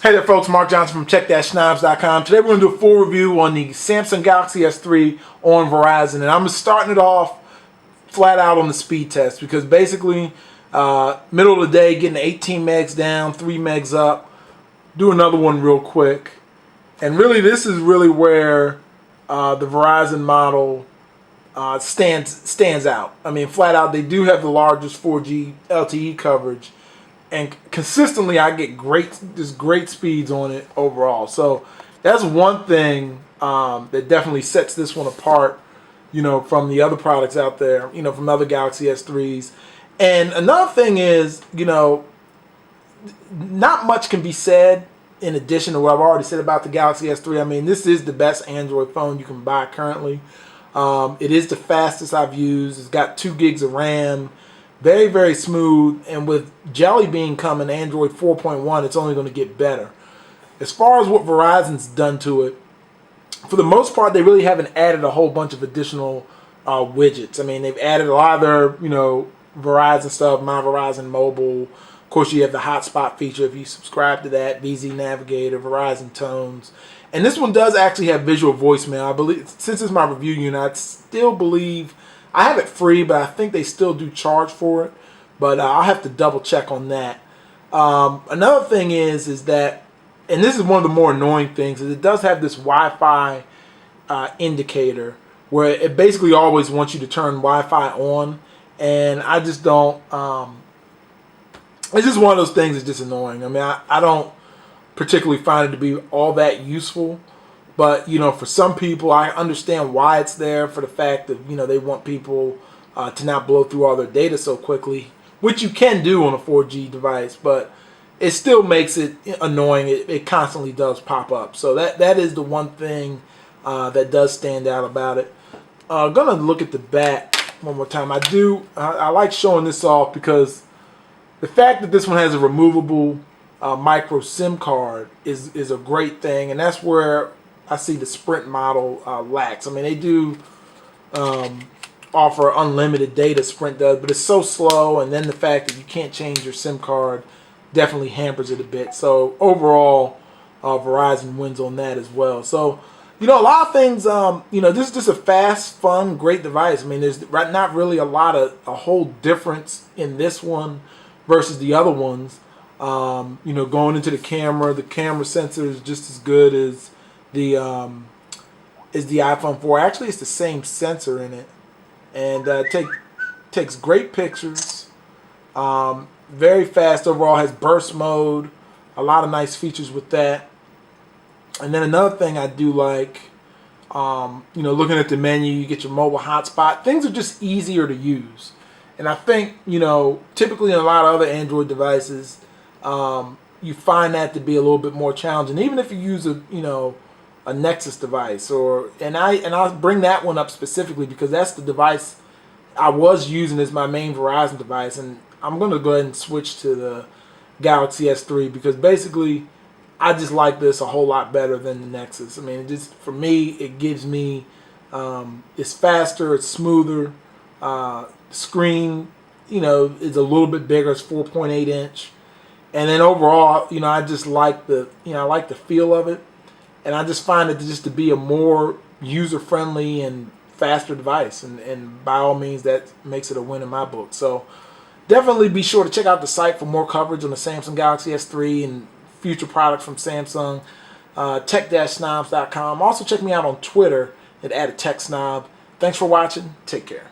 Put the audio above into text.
Hey there folks, Mark Johnson from check-snobs.com. Today we're going to do a full review on the Samsung Galaxy S3 on Verizon, and I'm starting it off flat out on the speed test because basically middle of the day getting 18 megs down, 3 megs up, do another one real quick. And really this is really where the Verizon model stands out. I mean, flat out, they do have the largest 4G LTE coverage, and consistently I get great speeds on it overall. So that's one thing that definitely sets this one apart, you know, from the other products out there, you know, from other Galaxy S3s. And another thing is, you know, not much can be said in addition to what I've already said about the Galaxy S3. I mean, this is the best Android phone you can buy currently. It is the fastest I've used. It's got 2 gigs of RAM. Very, very smooth, and with Jelly Bean coming, Android 4.1, it's only going to get better. As far as what Verizon's done to it, for the most part, they really haven't added a whole bunch of additional widgets. I mean, they've added a lot of their, you know, Verizon stuff, My Verizon Mobile. Of course, you have the hotspot feature if you subscribe to that, VZ Navigator, Verizon Tones. And this one does actually have visual voicemail. I believe, since it's my review unit, I still believe I have it free, but I think they still do charge for it. But I'll have to double check on that. Another thing is that, and this is one of the more annoying things, is it does have this Wi-Fi indicator where it basically always wants you to turn Wi-Fi on, and I just don't. It's just one of those things that's just annoying. I mean, I don't particularly find it to be all that useful. But, you know, for some people, I understand why it's there, for the fact that, you know, they want people to not blow through all their data so quickly, which you can do on a 4G device, but it still makes it annoying. It constantly does pop up. So that is the one thing that does stand out about it. I'm going to look at the back one more time. I like showing this off because the fact that this one has a removable micro SIM card is a great thing, and that's where I see the Sprint model lacks. I mean, they do offer unlimited data, Sprint does, but it's so slow, and then the fact that you can't change your SIM card definitely hampers it a bit. So overall, Verizon wins on that as well. So, you know, a lot of things, you know, this is just a fast, fun, great device. I mean, there's not really a whole difference in this one versus the other ones. You know, going into the camera sensor is just as good as the iPhone 4. Actually, it's the same sensor in it, and takes great pictures. Very fast overall. Has burst mode. A lot of nice features with that. And then another thing I do like, you know, looking at the menu, you get your mobile hotspot. Things are just easier to use, and I think, you know, typically in a lot of other Android devices, you find that to be a little bit more challenging. Even if you use a Nexus device, and I'll bring that one up specifically because that's the device I was using as my main Verizon device, and I'm going to go ahead and switch to the Galaxy S3 because basically I just like this a whole lot better than the Nexus. I mean, it just, for me, it gives me, it's faster, it's smoother, screen, you know, is a little bit bigger, it's 4.8 inch, and then overall, you know, I just like the feel of it. And I just find it just to be a more user-friendly and faster device. And by all means, that makes it a win in my book. So definitely be sure to check out the site for more coverage on the Samsung Galaxy S3 and future products from Samsung. Tech-snobs.com. Also check me out on Twitter at @TechSnob. Thanks for watching. Take care.